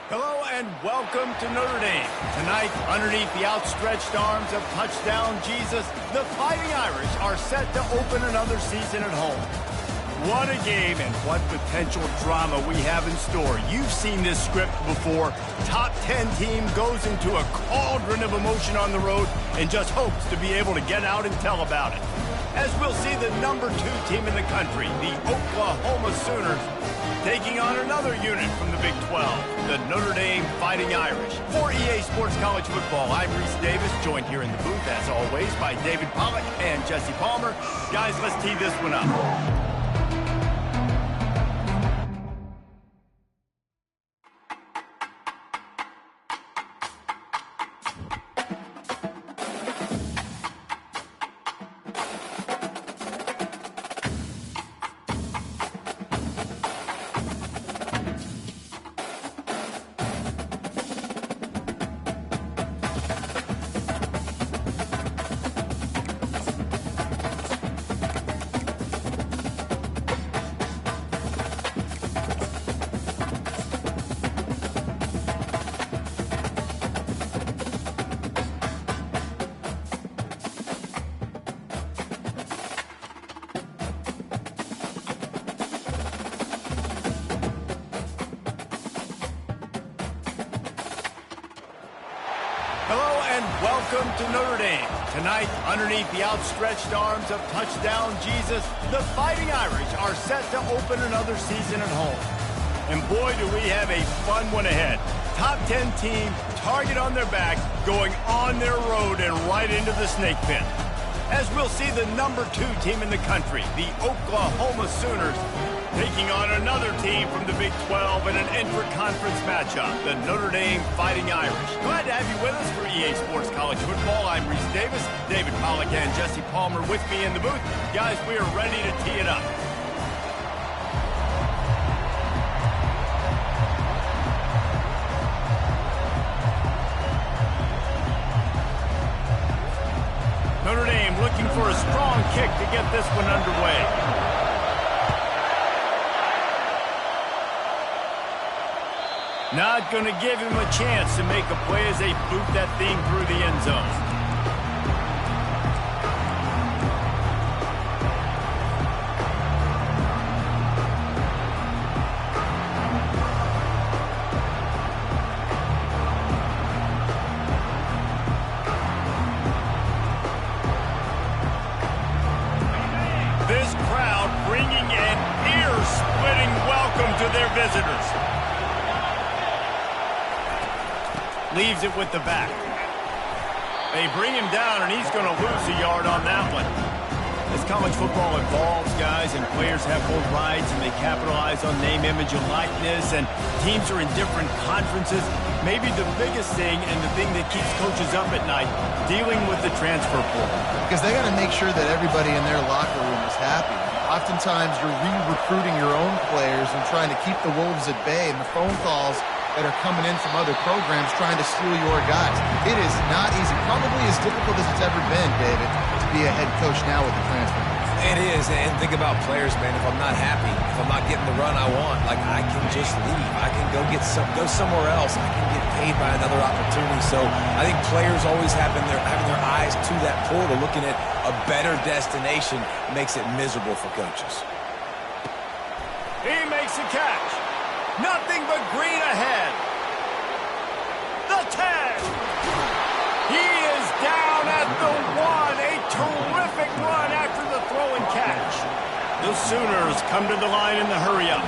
Hello and welcome to Notre Dame. Tonight, underneath the outstretched arms of touchdown Jesus, the Fighting Irish are set to open another season at home. What a game and what potential drama we have in store. You've seen this script before. Top 10 team goes into a cauldron of emotion on the road and just hopes to be able to get out and tell about it. As we'll see the number 2 team in the country, the Oklahoma Sooners, taking on another unit from the Big 12, the Notre Dame Fighting Irish. For EA Sports College Football, I'm Reese Davis, joined here in the booth, as always, by David Pollack and Jesse Palmer. Guys, let's tee this one up. Hello and welcome to Notre Dame. Tonight, underneath the outstretched arms of touchdown Jesus, the Fighting Irish are set to open another season at home. And boy, do we have a fun one ahead. Top 10 team, target on their back, going on their road and right into the snake pit. As we'll see the number 2 team in the country, the Oklahoma Sooners, taking on another team from the Big 12 in an intra-conference matchup, the Notre Dame Fighting Irish. Glad to have you with us for EA Sports College Football. I'm Reese Davis, David Pollack and Jesse Palmer with me in the booth. Guys, we are ready to tee it up. Notre Dame looking for a strong kick to get this one underway. Not going to give him a chance to make a play as they boot that thing through the end zone. This crowd bringing an ear-splitting welcome to their visitors. Leaves it with the back. They bring him down, and he's going to lose a yard on that one. As college football evolves, guys, and players have more rights, and they capitalize on name, image, and likeness, and teams are in different conferences, maybe the biggest thing and the thing that keeps coaches up at night, dealing with the transfer portal. Because they got to make sure that everybody in their locker room is happy. Oftentimes, you're re-recruiting your own players and trying to keep the wolves at bay, and the phone calls that are coming in from other programs trying to steal your guys. It is not easy. Probably as difficult as it's ever been, David, to be a head coach now with the transfer. It is, and think about players, man. If I'm not happy, if I'm not getting the run I want, like, I can just leave. I can go somewhere else. I can get paid by another opportunity. So I think players always having their eyes to that portal, looking at a better destination, makes it miserable for coaches. He makes a catch. Nothing but green ahead. The 10. He is down at the 1. A terrific run after the throw and catch. The Sooners come to the line in the hurry-up.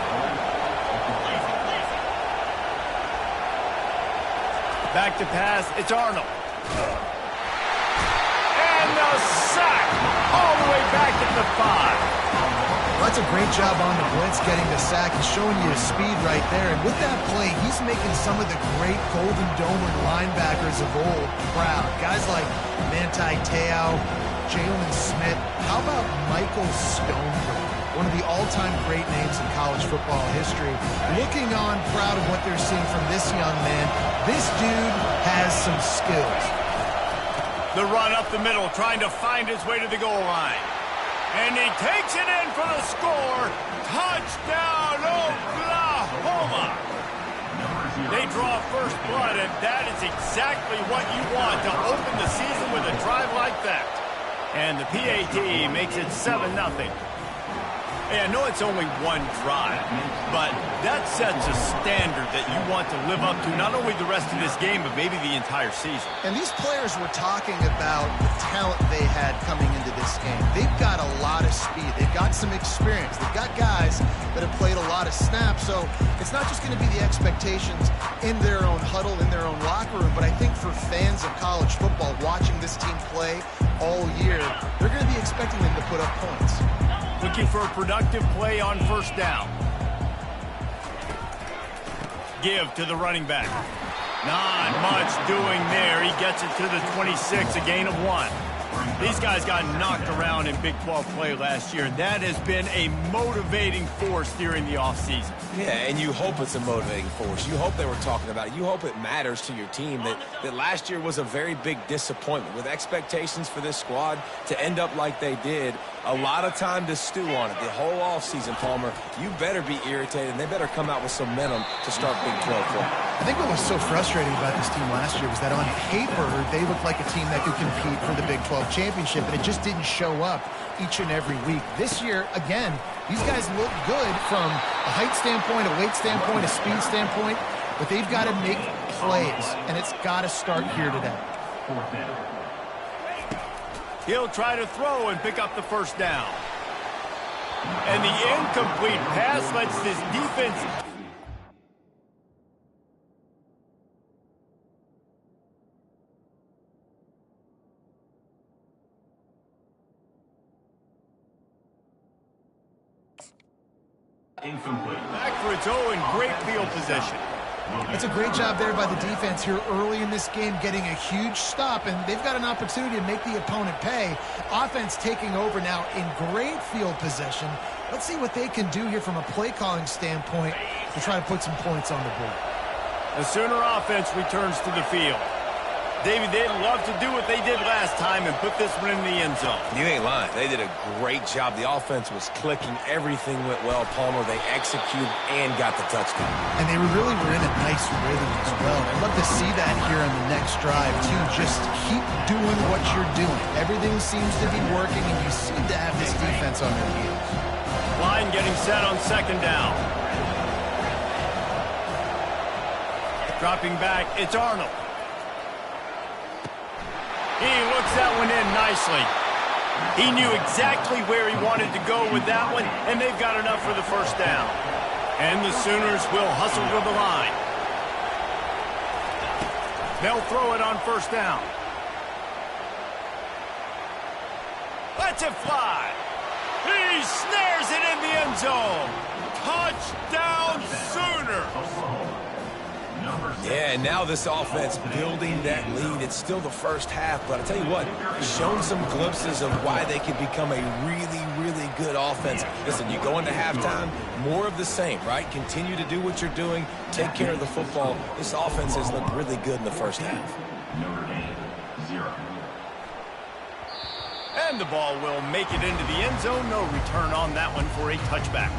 Back to pass. It's Arnold. And the sack. All the way back at the 5. Well, that's a great job on the blitz, getting the sack and showing you his speed right there. And with that play, he's making some of the great Golden Domer linebackers of old proud. Guys like Manti Te'o, Jalen Smith. How about Michael Stonebrook, one of the all-time great names in college football history? Looking on, proud of what they're seeing from this young man. This dude has some skills. The run up the middle, trying to find his way to the goal line. And he takes it in for the score. Touchdown, Oklahoma. They draw first blood, and that is exactly what you want to open the season with a drive like that. And the PAT makes it 7-0. Hey, I know it's only one drive, but that sets a standard that you want to live up to not only the rest of this game, but maybe the entire season. And these players were talking about the talent they had coming into this game. They've got a lot of speed. They've got some experience. They've got guys that have played a lot of snaps, so it's not just going to be the expectations in their own huddle, in their own locker room, but I think for fans of college football watching this team play all year, they're going to be expecting them to put up points. Looking for a productive play on first down. Give to the running back. Not much doing there. He gets it to the 26, a gain of 1. These guys got knocked around in Big 12 play last year. That has been a motivating force during the offseason. Yeah, and you hope it's a motivating force. You hope they were talking about it. You hope it matters to your team that last year was a very big disappointment. With expectations for this squad to end up like they did, a lot of time to stew on it. The whole offseason, Palmer, you better be irritated, and they better come out with some momentum to start Big 12 play. I think what was so frustrating about this team last year was that on paper, they looked like a team that could compete for the Big 12 championship, and it just didn't show up each and every week. This year, again, these guys look good from a height standpoint, a weight standpoint, a speed standpoint, but they've got to make plays, and it's got to start here today. He'll try to throw and pick up the first down. And the incomplete pass lets this defense... Incomplete. Back for its own great field position. It's a great job there by the defense here early in this game, getting a huge stop, and they've got an opportunity to make the opponent pay. Offense taking over now in great field possession. Let's see what they can do here from a play calling standpoint to try to put some points on the board. The Sooner offense returns to the field. David, they'd love to do what they did last time and put this one in the end zone. You ain't lying. They did a great job. The offense was clicking. Everything went well, Palmer. They executed and got the touchdown. And they really were in a nice rhythm as well. I'd love to see that here on the next drive, too. Just keep doing what you're doing. Everything seems to be working, and you seem to have this defense on their heels. Line getting set on second down. Dropping back, it's Arnold. He looks that one in nicely. He knew exactly where he wanted to go with that one, and they've got enough for the first down. And the Sooners will hustle to the line. They'll throw it on first down. Lets it fly. He snares it in the end zone. Touchdown, Sooners. Yeah, and now this offense building that lead. It's still the first half, but I tell you what, shown some glimpses of why they could become a really, really good offense. Listen, you go into halftime, more of the same, right? Continue to do what you're doing, take care of the football. This offense has looked really good in the first half. Notre Dame, 0. And the ball will make it into the end zone. No return on that one for a touchback.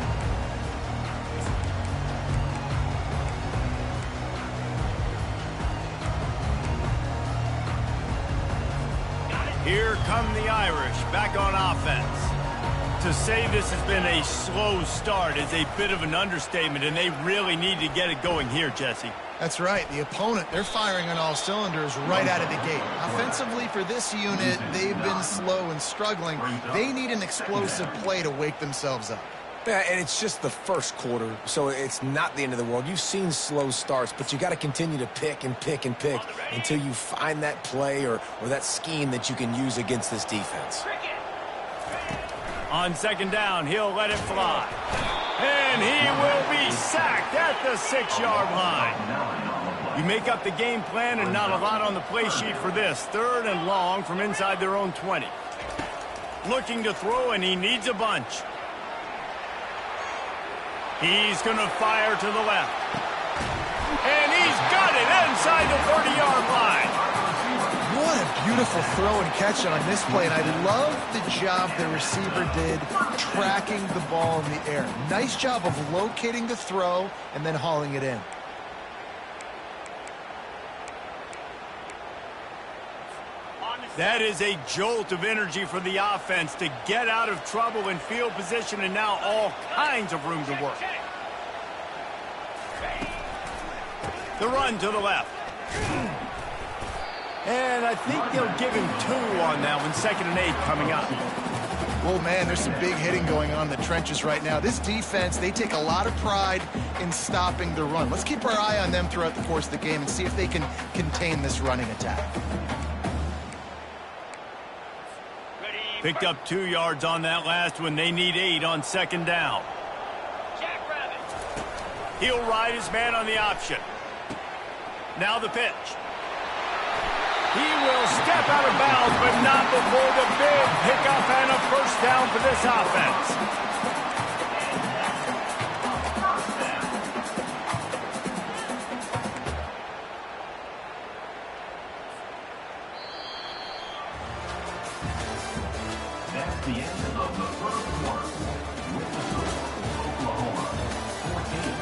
Here come the Irish back on offense. To say this has been a slow start is a bit of an understatement, and they really need to get it going here, Jesse. That's right. The opponent, they're firing on all cylinders right out of the gate. Offensively for this unit, they've been slow and struggling. They need an explosive play to wake themselves up. Yeah, and it's just the first quarter, so it's not the end of the world. You've seen slow starts, but you got to continue to pick and pick and pick until you find that play or that scheme that you can use against this defense. On second down, he'll let it fly. And he will be sacked at the 6-yard line. You make up the game plan and not a lot on the play sheet for this. 3rd and long from inside their own 20. Looking to throw, and he needs a bunch. He's going to fire to the left. And he's got it inside the 30-yard line. What a beautiful throw and catch on this play, and I love the job the receiver did tracking the ball in the air. Nice job of locating the throw and then hauling it in. That is a jolt of energy for the offense to get out of trouble in field position, and now all kinds of room to work. The run to the left. And I think they'll give him 2 on that one. 2nd and 8 coming up. Oh, man, there's some big hitting going on in the trenches right now. This defense, they take a lot of pride in stopping the run. Let's keep our eye on them throughout the course of the game and see if they can contain this running attack. Picked up 2 yards on that last one. They need 8 on 2nd down. He'll ride his man on the option. Now the pitch. He will step out of bounds, but not before the big pickup and a first down for this offense. That's the end of the first quarter. With the score, Oklahoma 14,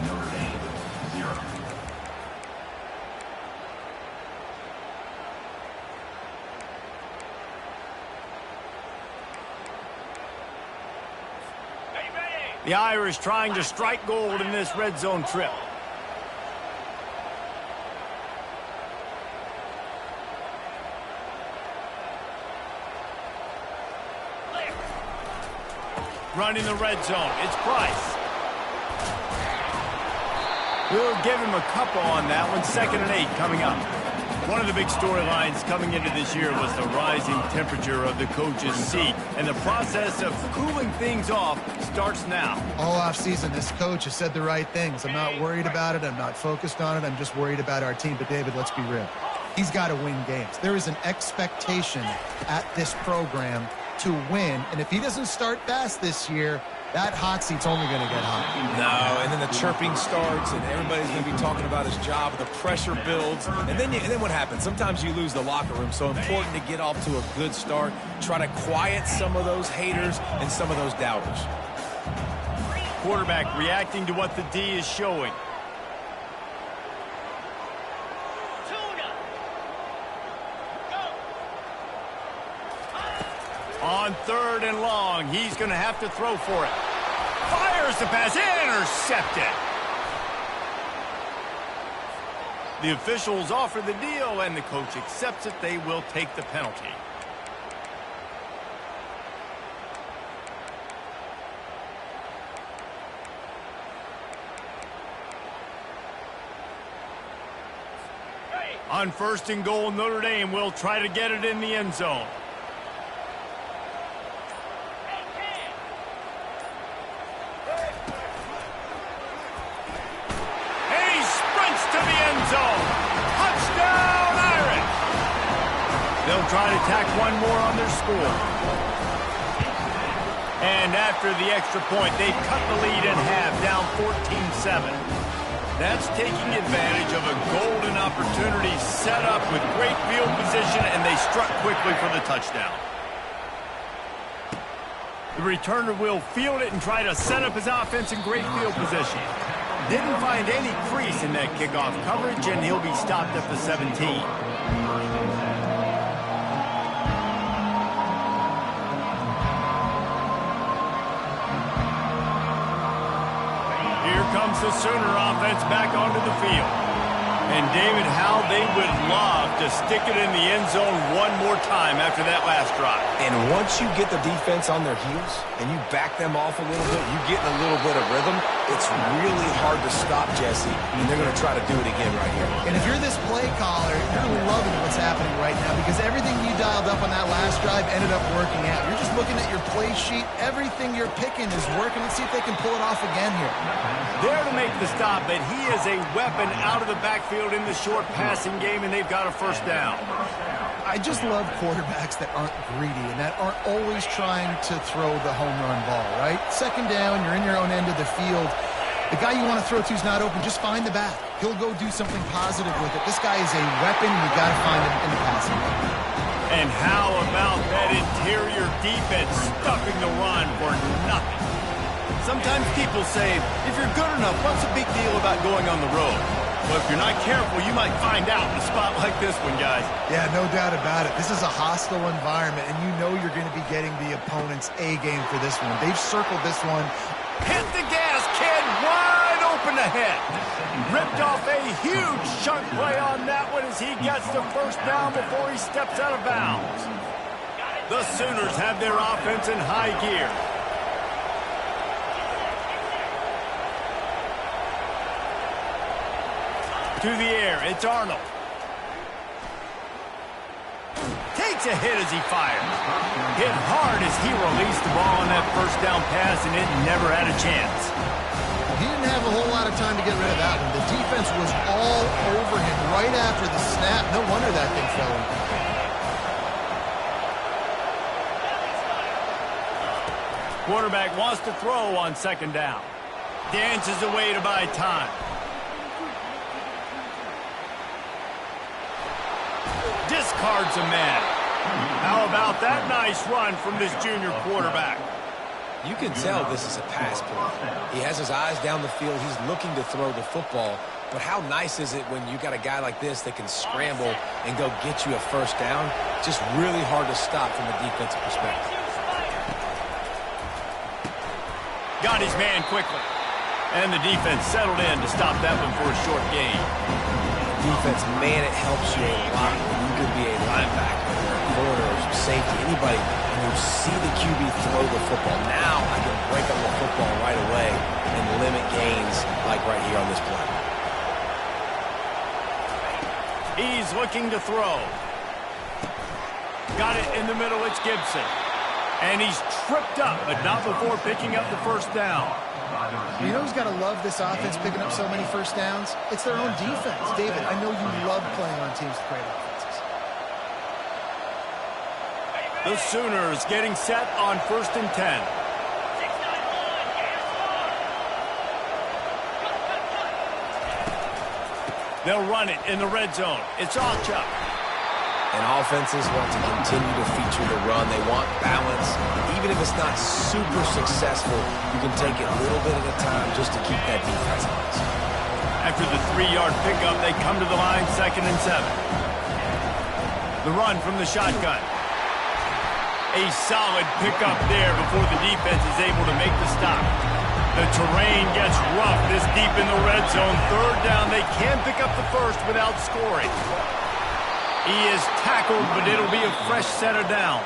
Notre Dame 0. The Irish trying to strike gold in this red zone trip. Running the red zone. It's Price. We'll give him a couple on that one. 2nd and 8 coming up. One of the big storylines coming into this year was the rising temperature of the coach's seat, and the process of cooling things off starts now. All offseason, this coach has said the right things. I'm not worried about it. I'm not focused on it. I'm just worried about our team. But, David, let's be real. He's got to win games. There is an expectation at this program to win, and if he doesn't start fast this year, that hot seat's only going to get hot. No, and then the chirping starts, and everybody's going to be talking about his job. The pressure builds, and then what happens? Sometimes you lose the locker room. So important to get off to a good start. Try to quiet some of those haters and some of those doubters. Quarterback reacting to what the D is showing. On 3rd and long, he's going to have to throw for it. Fires the pass, intercepted. The officials offer the deal, and the coach accepts it. They will take the penalty. On 1st and goal, Notre Dame will try to get it in the end zone. They'll try to tack one more on their score. And after the extra point, they've cut the lead in half, down 14-7. That's taking advantage of a golden opportunity set up with great field position, and they struck quickly for the touchdown. The returner will field it and try to set up his offense in great field position. Didn't find any crease in that kickoff coverage, and he'll be stopped at the 17. Comes the Sooner offense back onto the field. And, David, how they would love to stick it in the end zone one more time after that last drive. And once you get the defense on their heels and you back them off a little bit, you get in a little bit of rhythm, it's really hard to stop, Jesse, and they're going to try to do it again right here. And if you're this play caller, you're loving what's happening right now because everything you dialed up on that last drive ended up working out. You're just looking at your play sheet. Everything you're picking is working. Let's see if they can pull it off again here. There to make the stop, but he is a weapon out of the backfield in the short passing game, and they've got a first down. I just love quarterbacks that aren't greedy and that aren't always trying to throw the home run ball, right? 2nd down, you're in your own end of the field. The guy you want to throw to is not open. Just find the back. He'll go do something positive with it. This guy is a weapon. You got to find him in the passing game. And how about that interior defense stuffing the run for nothing? Sometimes people say, if you're good enough, what's the big deal about going on the road? But if you're not careful, you might find out in a spot like this one, guys. Yeah, no doubt about it. This is a hostile environment, and you know you're going to be getting the opponent's A game for this one. They've circled this one. Hit the gas, kid. Wide open ahead. Ripped off a huge chunk play on that one as he gets the first down before he steps out of bounds. The Sooners have their offense in high gear. To the air, it's Arnold. Takes a hit as he fires. Hit hard as he released the ball on that first down pass, and it never had a chance. He didn't have a whole lot of time to get rid of that one. The defense was all over him right after the snap. No wonder that thing fell in. Quarterback wants to throw on second down. Dances away to buy time. Discards a man. How about that nice run from this junior quarterback? You can tell this is a pass play. He has his eyes down the field. He's looking to throw the football. But how nice is it when you got a guy like this that can scramble and go get you a first down? Just really hard to stop from a defensive perspective. Got his man quickly. And the defense settled in to stop that one for a short gain. Defense, man, it helps you a lot when you could be a linebacker or a corner or safety, anybody, and you see the QB throw the football. Now I can break up the football right away and limit gains like right here on this play. He's looking to throw. Got it in the middle, it's Gibson. And he's tripped up, but not before picking up the first down. You know who's got to love this offense picking up so many first downs? It's their own defense. David, I know you love playing on teams with great offenses. The Sooners getting set on 1st and 10. They'll run it in the red zone. It's Alchuk. And offenses want to continue to feature the run. They want balance. Even if it's not super successful, you can take it a little bit at a time just to keep that defense honest. After the 3-yard pickup, they come to the line 2nd and 7. The run from the shotgun. A solid pickup there before the defense is able to make the stop. The terrain gets rough this deep in the red zone. 3rd down, they can pick up the first without scoring. He is tackled, but it'll be a fresh set of downs.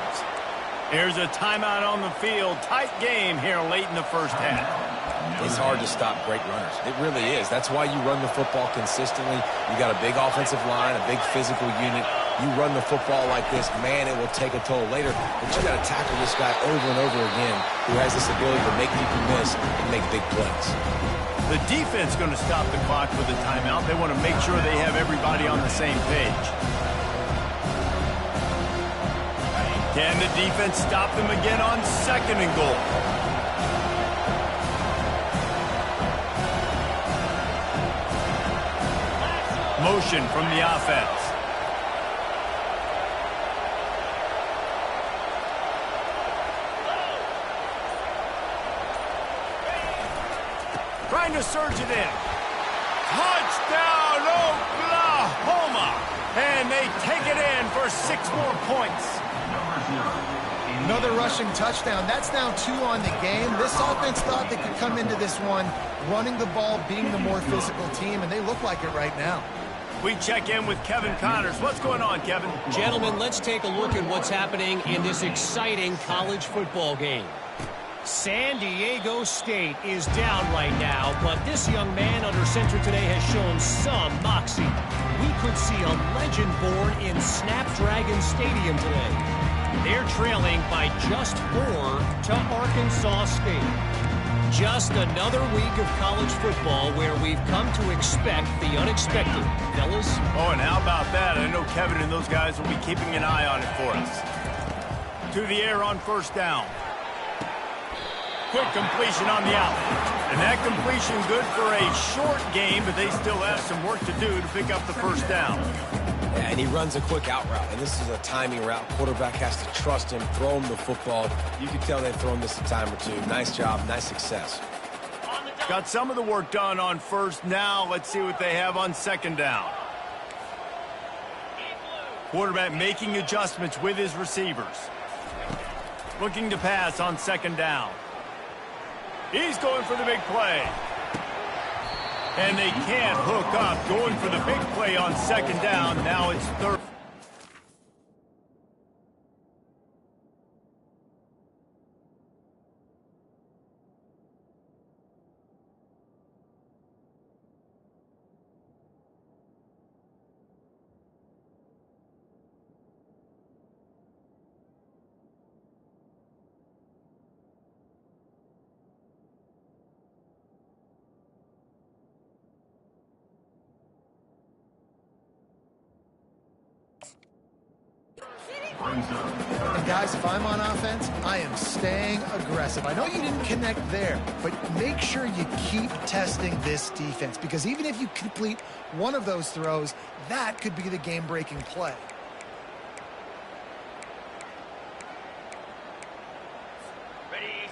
Here's a timeout on the field. Tight game here late in the first half. It's hard to stop great runners. It really is. That's why you run the football consistently. You got a big offensive line, a big physical unit. You run the football like this, man, it will take a toll later. But you got to tackle this guy over and over again who has this ability to make people miss and make big plays. The defense going to stop the clock with a timeout. They want to make sure they have everybody on the same page. Can the defense stop them again on 2nd and goal? Motion from the offense. Trying to surge it in. Touchdown, Oklahoma! And they take it in for 6 more points. Another rushing touchdown. That's now 2 on the game. This offense thought they could come into this one running the ball, being the more physical team, and they look like it right now. We check in with Kevin Connors. What's going on, Kevin? Gentlemen, let's take a look at what's happening in this exciting college football game. San Diego State is down right now, but this young man under center today has shown some moxie. We could see a legend born in Snapdragon Stadium today. They're trailing by just 4 to Arkansas State. Just another week of college football where we've come to expect the unexpected, fellas. Oh, and how about that? I know Kevin and those guys will be keeping an eye on it for us. To the air on 1st down. Quick completion on the out. And that completion good for a short game, but they still have some work to do to pick up the first down. Yeah, and he runs a quick out route, and this is a timing route. Quarterback has to trust him, throw him the football. You can tell they've thrown this a time or two. Nice job, nice success. On the Got some of the work done on first. Now let's see what they have on second down. Quarterback making adjustments with his receivers. Looking to pass on second down. He's going for the big play. And they can't hook up. Going for the big play on second down. Now it's third. And guys, if I'm on offense, I am staying aggressive. I know you didn't connect there, but make sure you keep testing this defense, because even if you complete one of those throws, that could be the game-breaking play.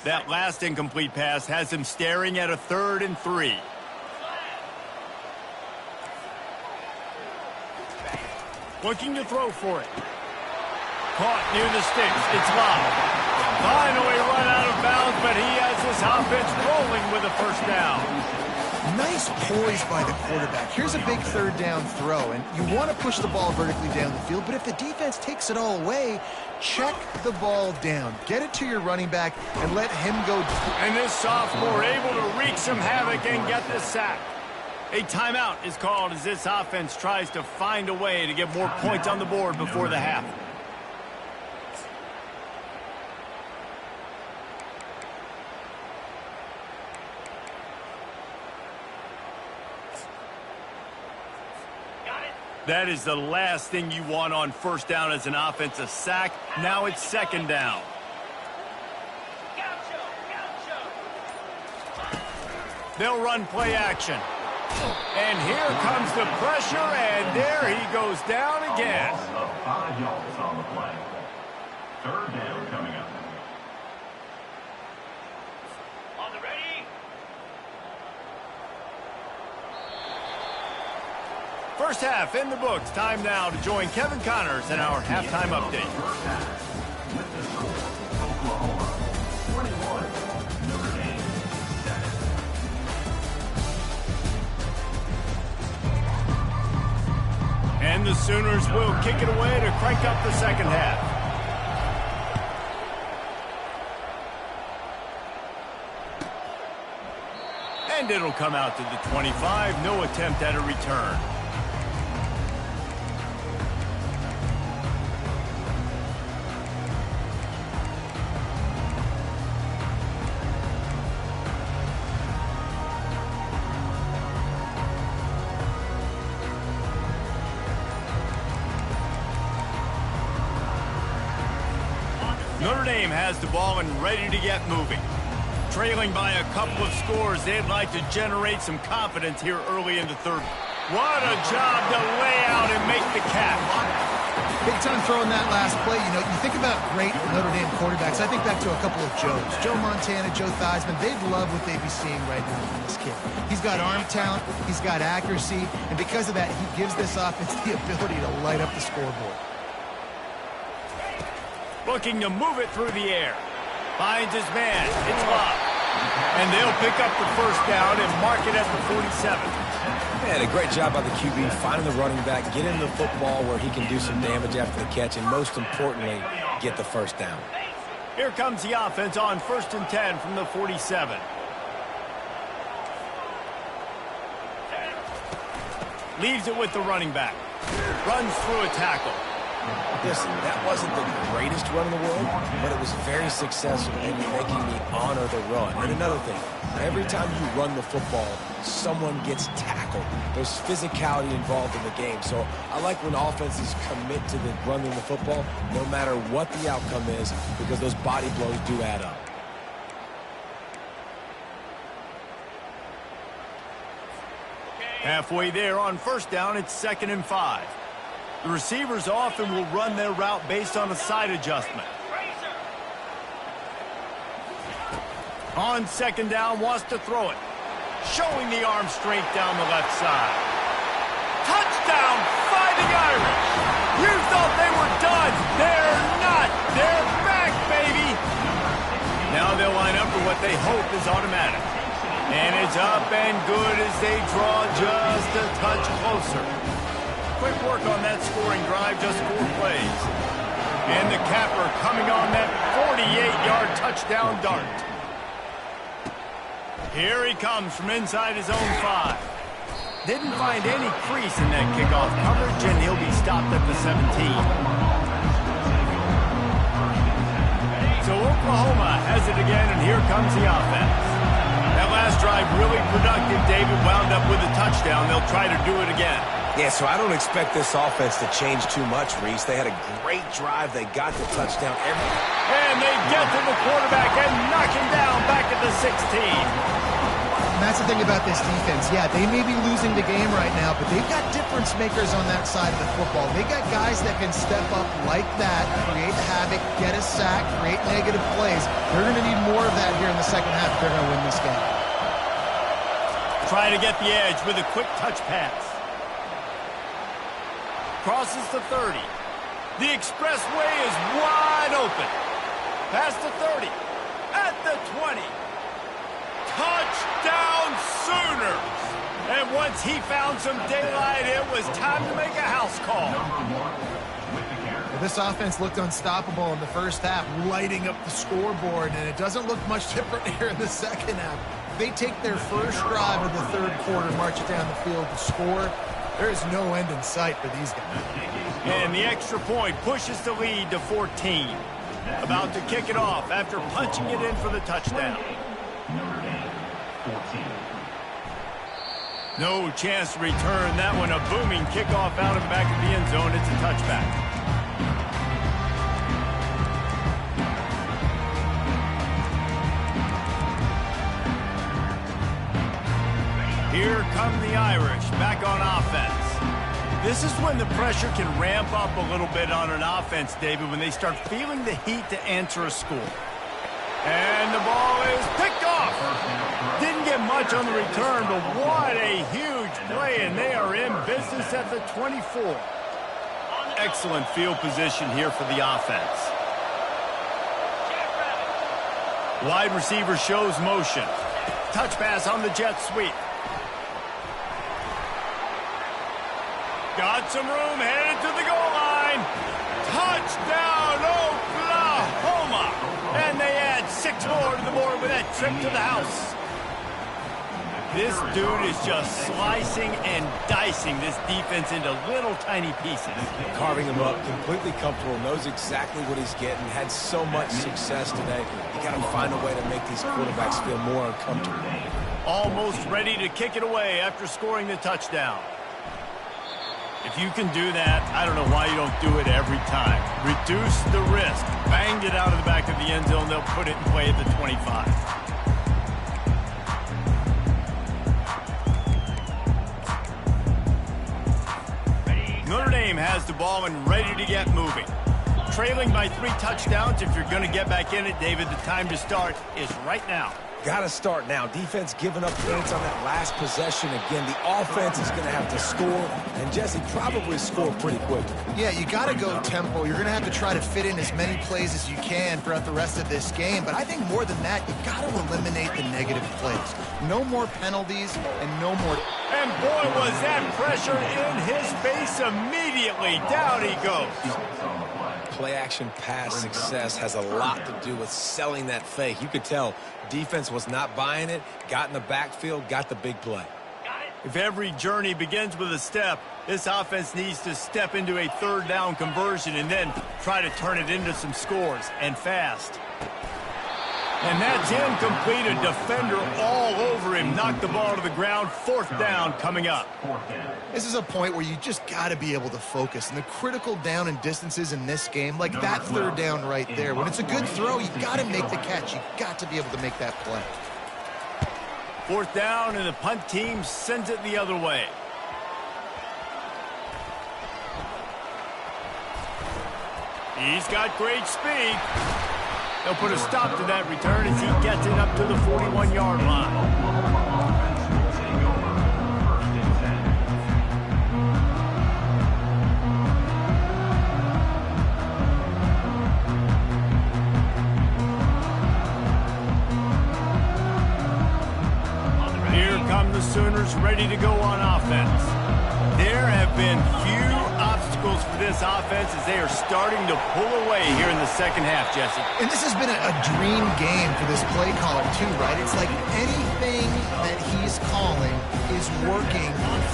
That last incomplete pass has him staring at a 3rd and 3. Looking to throw for it. Caught near the sticks. It's Love. Finally run out of bounds, but he has his offense rolling with a first down. Nice poise by the quarterback. Here's a big 3rd down throw, and you want to push the ball vertically down the field, but if the defense takes it all away, check the ball down. Get it to your running back and let him go. And this sophomore able to wreak some havoc and get the sack. A timeout is called as this offense tries to find a way to get more points on the board before the half. That is the last thing you want on first down as an offensive sack. Now it's second down. They'll run play action. And here comes the pressure, and there he goes down again. Loss of 5 yards on the play. 3rd down coming up. On the ready. First half in the books. Time now to join Kevin Connors in our halftime update. First half. With the score, Oklahoma 21, Notre Dame 7. And the Sooners will kick it away to crank up the second half. And it'll come out to the 25. No attempt at a return. Notre Dame has the ball and ready to get moving. Trailing by a couple of scores, they'd like to generate some confidence here early in the third. What a job to lay out and make the catch. Big time throw in that last play. You know, you think about great Notre Dame quarterbacks. I think back to a couple of Joes. Joe Montana, Joe Theismann. They'd love what they'd be seeing right now from this kid. He's got arm talent. He's got accuracy. And because of that, he gives this offense the ability to light up the scoreboard. Looking to move it through the air. Finds his man. It's Love. And they'll pick up the first down and mark it at the 47. Man, a great job by the QB, finding the running back, get him the football where he can do some damage after the catch, and most importantly, get the first down. Here comes the offense on 1st and 10 from the 47. Leaves it with the running back. Runs through a tackle. Listen, that wasn't the greatest run in the world, but it was very successful in making me honor the run. And another thing, every time you run the football, someone gets tackled. There's physicality involved in the game. So I like when offenses commit to the running the football, no matter what the outcome is, because those body blows do add up. Halfway there on first down, it's 2nd and 5. The receivers often will run their route based on a side adjustment. On 2nd down, wants to throw it. showing the arm strength down the left side. Touchdown, Fighting Irish! You thought they were done. They're not. They're back, baby! Now they'll line up for what they hope is automatic. And it's up and good as they draw just a touch closer. Quick work on that scoring drive, just 4 plays. And the capper coming on that 48-yard touchdown dart. Here he comes from inside his own 5. Didn't find any crease in that kickoff coverage, and he'll be stopped at the 17. So Oklahoma has it again, and here comes the offense. That last drive really productive. David wound up with a touchdown. They'll try to do it again. Yeah, so I don't expect this offense to change too much, Reese. They had a great drive. They got the touchdown. And they get to the quarterback and knock him down back at the 16. And that's the thing about this defense. Yeah, they may be losing the game right now, but they've got difference makers on that side of the football. They got guys that can step up like that, create havoc, get a sack, create negative plays. They're going to need more of that here in the second half if they're going to win this game. Try to get the edge with a quick touch pass. Crosses the 30. The expressway is wide open. Past the 30. At the 20. Touchdown Sooners! And once he found some daylight, it was time to make a house call. Well, this offense looked unstoppable in the first half, lighting up the scoreboard, and it doesn't look much different here in the second half. They take their first drive of the third quarter, march it down the field to score. There is no end in sight for these guys. And the extra point pushes the lead to 14. About to kick it off after punching it in for the touchdown. No chance to return that one. A booming kickoff out of the back of the end zone. It's a touchback. Here come the Irish back on offense. This is when the pressure can ramp up a little bit on an offense, David, when they start feeling the heat to answer a score. And the ball is picked off. Didn't get much on the return, but what a huge play, and they are in business at the 24. Excellent field position here for the offense. Wide receiver shows motion. Touch pass on the jet sweep. Got some room, headed to the goal line. Touchdown, Oklahoma! And they add 6 more to the board with that trip to the house. This dude is just slicing and dicing this defense into little tiny pieces. Carving him up, completely comfortable, knows exactly what he's getting, had so much success today. You got to find a way to make these quarterbacks feel more uncomfortable. Almost ready to kick it away after scoring the touchdown. If you can do that, I don't know why you don't do it every time. Reduce the risk. Banged it out of the back of the end zone. They'll put it in play at the 25. Notre Dame has the ball and ready to get moving. Trailing by 3 touchdowns. If you're going to get back in it, David, the time to start is right now. Got to start now. Defense giving up points on that last possession. Again, the offense is going to have to score, and Jesse probably score pretty quickly. Yeah, you got to go tempo. You're going to have to try to fit in as many plays as you can throughout the rest of this game. But I think more than that, you got to eliminate the negative plays. No more penalties and no more. And boy, was that pressure in his face immediately. Down he goes. Play-action pass success has a lot to do with selling that fake. You could tell defense was not buying it, got in the backfield, got the big play. If every journey begins with a step, this offense needs to step into a third down conversion and then try to turn it into some scores, and fast. And that's incomplete. A defender all over him. Knocked the ball to the ground. 4th down coming up. This is a point where you just got to be able to focus. And the critical down and distances in this game, like that 3rd down right there, when it's a good throw, you got to make the catch. You got to be able to make that play. 4th down, and the punt team sends it the other way. He's got great speed. They'll put a stop to that return as he gets it up to the 41-yard line. come the Sooners ready to go on offense. There have been few obstacles for this offense as they are starting to pull away here in the second half, Jesse. And this has been a dream game for this play caller, too, right? It's like anything that he's calling is working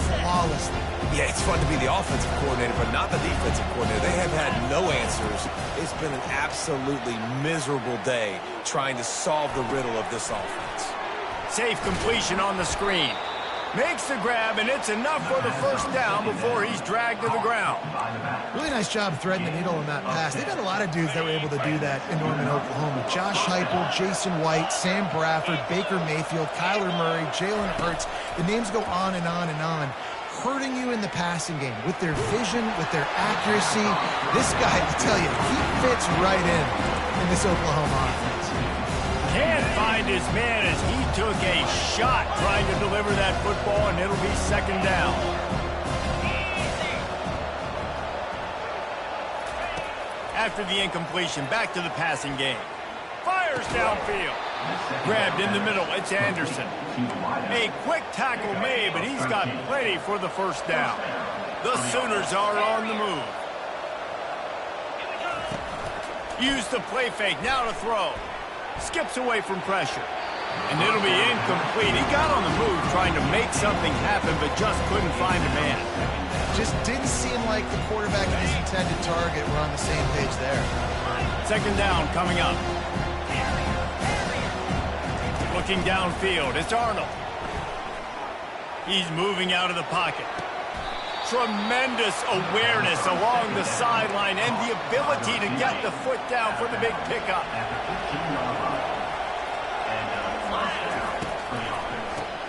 flawlessly. Yeah, it's fun to be the offensive coordinator, but not the defensive coordinator. They have had no answers. It's been an absolutely miserable day trying to solve the riddle of this offense. Safe completion on the screen. Makes the grab, and it's enough for the first down before he's dragged to the ground. Really nice job threading the needle on that pass. They've got a lot of dudes that were able to do that in Norman, Oklahoma. Josh Heupel, Jason White, Sam Bradford, Baker Mayfield, Kyler Murray, Jalen Hurts. The names go on and on and on. Hurting you in the passing game with their vision, with their accuracy. This guy, I tell you, he fits right in this Oklahoma offense. Can't find his man as he took a shot trying to deliver that football, and it'll be second down. After the incompletion, back to the passing game. Fires downfield. Grabbed in the middle, it's Anderson. A quick tackle made, but he's got plenty for the first down. The Sooners are on the move. Use the play fake, now to throw. Skips away from pressure. And it'll be incomplete. He got on the move trying to make something happen, but just couldn't find a man. Just didn't seem like the quarterback and his intended target were on the same page there. Second down coming up. Looking downfield, it's Arnold. He's moving out of the pocket. Tremendous awareness along the sideline and the ability to get the foot down for the big pickup.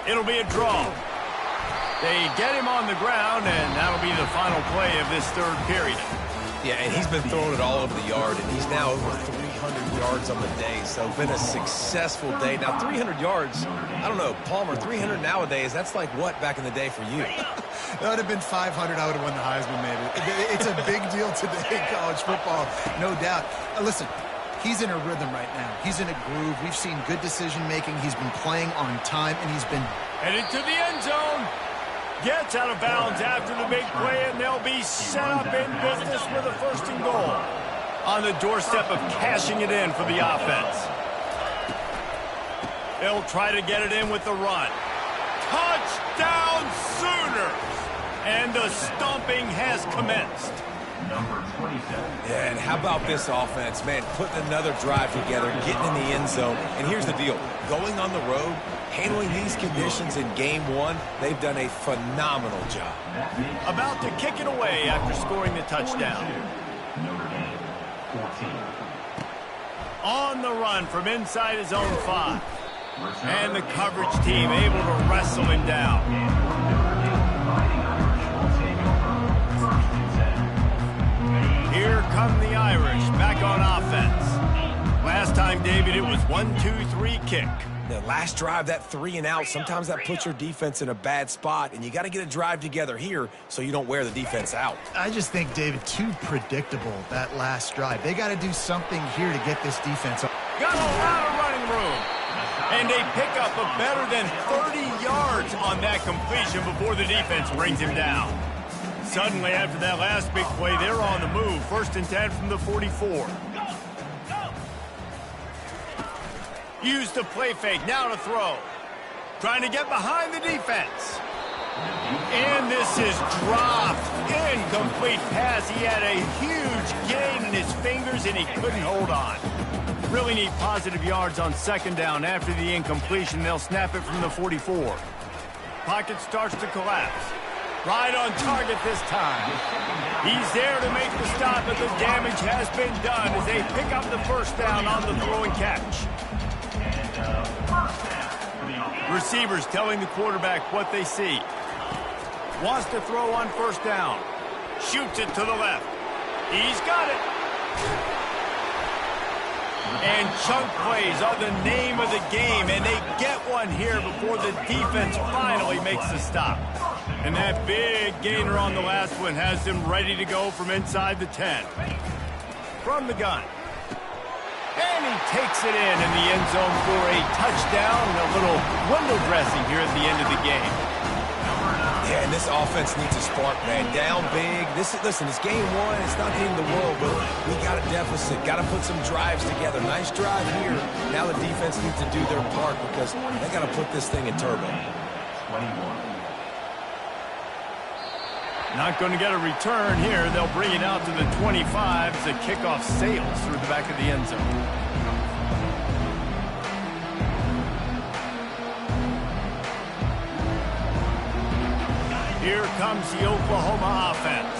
It'll be a draw. They get him on the ground, and that'll be the final play of this third period. Yeah, and he's been throwing it all over the yard, and he's now over 300 yards on the day, so been a successful day. Now, 300 yards, I don't know, Palmer, 300 nowadays, that's like what back in the day for you? That would have been 500. I would have won the Heisman, maybe. It's a big deal today in college football, no doubt. Listen, he's in a rhythm right now. He's in a groove. We've seen good decision-making. He's been playing on time, and he's been headed to the end zone. Gets out of bounds after the big play, and they'll be set up in business with a first and goal. On the doorstep of cashing it in for the offense. They'll try to get it in with the run. Touchdown Sooners! And the stomping has commenced. Yeah, and how about this offense, man, putting another drive together, getting in the end zone. And here's the deal, going on the road, handling these conditions in game one, they've done a phenomenal job. About to kick it away after scoring the touchdown. On the run from inside his own 5. And the coverage team able to wrestle him down. Here come the Irish back on offense. Last time, David, it was 1-2-3 kick. The last drive, that 3 and out, sometimes that puts your defense in a bad spot, and you got to get a drive together here so you don't wear the defense out. I just think, David, too predictable, that last drive. They got to do something here to get this defense up. Got a lot of running room. And a pickup of better than 30 yards on that completion before the defense brings him down. Suddenly, after that last big play, they're on the move. 1st and 10 from the 44. Use the play fake, now to throw. Trying to get behind the defense. And this is dropped. Incomplete pass. He had a huge gain in his fingers, and he couldn't hold on. Really need positive yards on 2nd down. After the incompletion, they'll snap it from the 44. Pocket starts to collapse. Right on target this time. He's there to make the stop, but the damage has been done as they pick up the first down on the throw and catch. Receivers telling the quarterback what they see. Wants to throw on 1st down. Shoots it to the left. He's got it. And chunk plays are the name of the game, and they get one here before the defense finally makes the stop. And that big gainer on the last one has them ready to go from inside the 10. From the gun. And And he takes it in the end zone for a touchdown and a little window dressing here at the end of the game. Yeah, and this offense needs a spark, man. Down big. Listen, it's game one. It's not the end of the world, but we got a deficit. Got to put some drives together. Nice drive here. Now the defense needs to do their part because they got to put this thing in turbo. 21. Not going to get a return here. They'll bring it out to the 25 as the kickoff sails through the back of the end zone. Here comes the Oklahoma offense.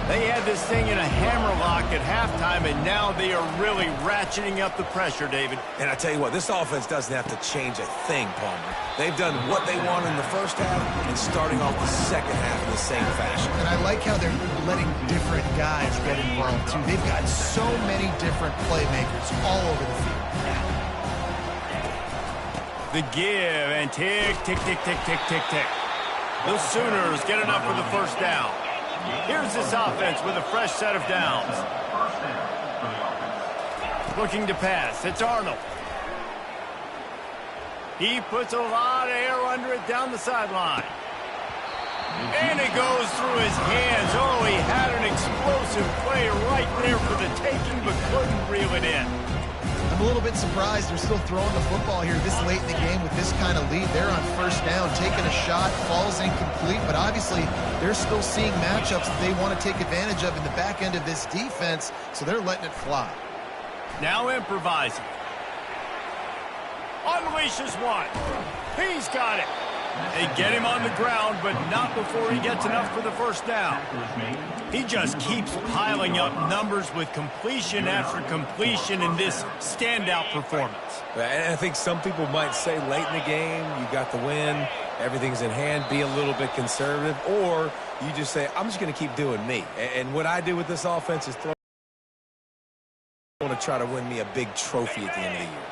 They had this thing in a hammerlock at halftime, and now they are really ratcheting up the pressure, David. And I tell you what, this offense doesn't have to change a thing, Palmer. They've done what they want in the first half and starting off the second half in the same fashion. And I like how they're letting different guys get involved, too. They've got so many different playmakers all over the field. The give, and tick, tick, tick, tick, tick, tick, tick. The Sooners get enough for the first down. Here's this offense with a fresh set of downs. Looking to pass. It's Arnold. He puts a lot of air under it down the sideline. And it goes through his hands. Oh, he had an explosive play right there for the taking, but couldn't reel it in. I'm a little bit surprised they're still throwing the football here this late in the game with this kind of lead. They're on first down, taking a shot, falls incomplete, but obviously they're still seeing matchups that they want to take advantage of in the back end of this defense, so they're letting it fly. Now improvising. Unleashes one. He's got it. They get him on the ground, but not before he gets enough for the first down. He just keeps piling up numbers with completion after completion in this standout performance. And I think some people might say late in the game, you got the win, everything's in hand, be a little bit conservative, or you just say, I'm just going to keep doing me. And what I do with this offense is I want to try to win me a big trophy at the end of the year.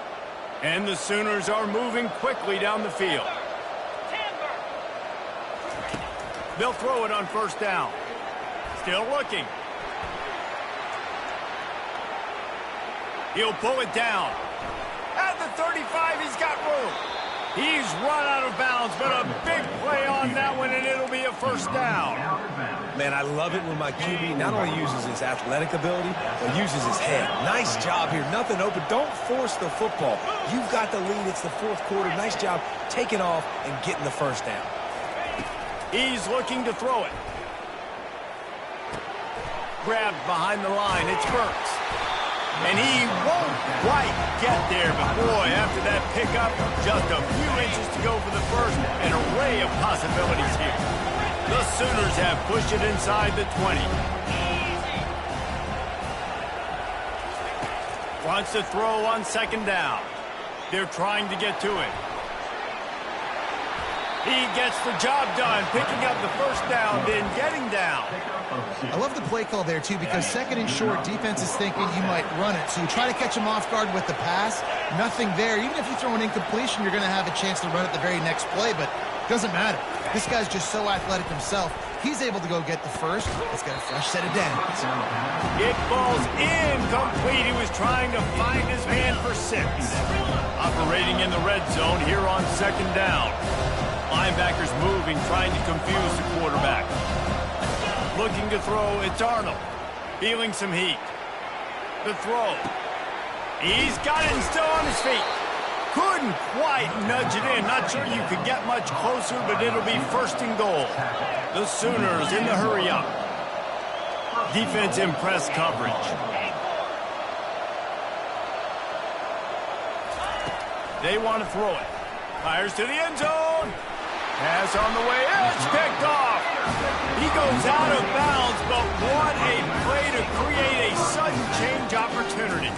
And the Sooners are moving quickly down the field. They'll throw it on first down. Still looking. He'll pull it down. At the 35, he's got room. He's run out of bounds, but a big play on that one, and it'll be a first down. Man, I love it when my QB not only uses his athletic ability, but uses his head. Nice job here. Nothing open. Don't force the football. You've got the lead. It's the fourth quarter. Nice job taking off and getting the first down. He's looking to throw it. Grabbed behind the line. It's Burks. And he won't quite get there, but boy, after that pickup, just a few inches to go for the first. An array of possibilities here. The Sooners have pushed it inside the 20. Wants to throw on second down. They're trying to get to it. He gets the job done, picking up the first down, then getting down. I love the play call there, too, because second and short, defense is thinking you might run it. So you try to catch him off guard with the pass. Nothing there. Even if you throw an incompletion, you're going to have a chance to run it the very next play, but it doesn't matter. This guy's just so athletic himself. He's able to go get the first. It's got a fresh set of downs. It falls incomplete. He was trying to find his man for 6. Operating in the red zone here on second down. Linebackers moving, trying to confuse the quarterback. Looking to throw, it's Arnold. Feeling some heat. The throw. He's got it and still on his feet. Couldn't quite nudge it in. Not sure you could get much closer, but it'll be first and goal. The Sooners in the hurry up. Defense in press coverage. They want to throw it. Fires to the end zone. Pass on the way. It's picked off. He goes out of bounds, but what a play to create a sudden change opportunity.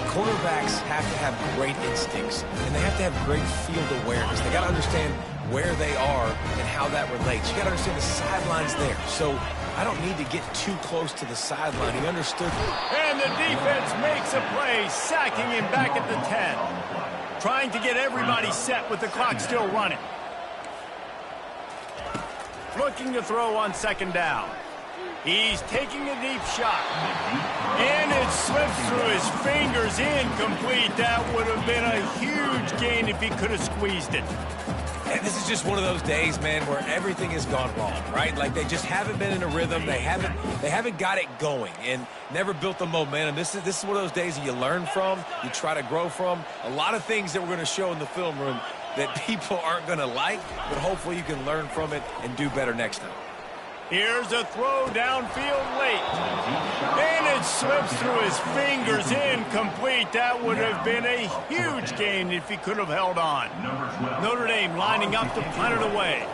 Quarterbacks have to have great instincts, and they have to have great field awareness. They got to understand where they are and how that relates. You got to understand the sideline's there. So I don't need to get too close to the sideline. He understood. And the defense makes a play, sacking him back at the 10. Trying to get everybody set with the clock still running. Looking to throw on second down. He's taking a deep shot. And it slips through his fingers, incomplete. That would have been a huge gain if he could have squeezed it. And this is just one of those days, man, where everything has gone wrong, right? Like they just haven't been in a rhythm. They haven't got it going and never built the momentum. This is one of those days that you learn from, you try to grow from. A lot of things that we're going to show in the film room that people aren't going to like, but hopefully you can learn from it and do better next time. Here's a throw downfield late. And it slips through his fingers, incomplete. That would have been a huge gain if he could have held on. Notre Dame lining up to punt it away.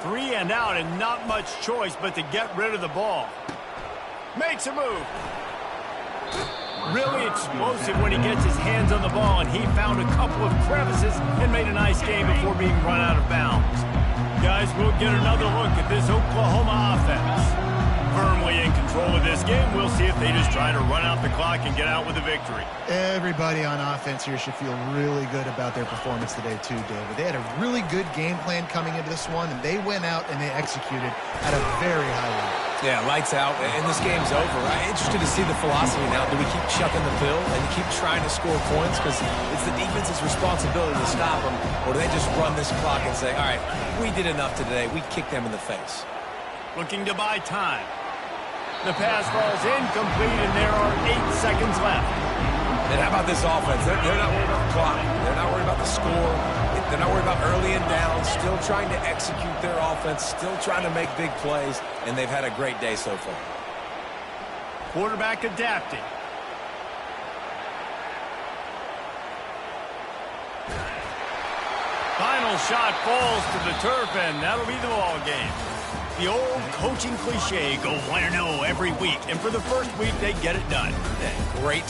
3 and out and not much choice but to get rid of the ball. Makes a move. Really explosive when he gets his hands on the ball, and he found a couple of crevices and made a nice game before being run out of bounds. Guys, we'll get another look at this Oklahoma offense. Firmly in control of this game. We'll see if they just try to run out the clock and get out with a victory. Everybody on offense here should feel really good about their performance today too, David. They had a really good game plan coming into this one, and they went out and they executed at a very high level. Yeah, lights out, and this game's over. I'm interested to see the philosophy now. Do we keep chucking the pill and keep trying to score points because it's the defense's responsibility to stop them, or do they just run this clock and say, all right, we did enough today. We kicked them in the face. Looking to buy time. The pass falls incomplete, and there are 8 seconds left. And how about this offense? They're not worried about the clock. They're not worried about the score. They're not worried about early and down. Still trying to execute their offense. Still trying to make big plays. And they've had a great day so far. Quarterback adapting. Final shot falls to the turf, and that'll be the ball game. The old coaching cliche, go 1-0 every week. And for the first week, they get it done. Great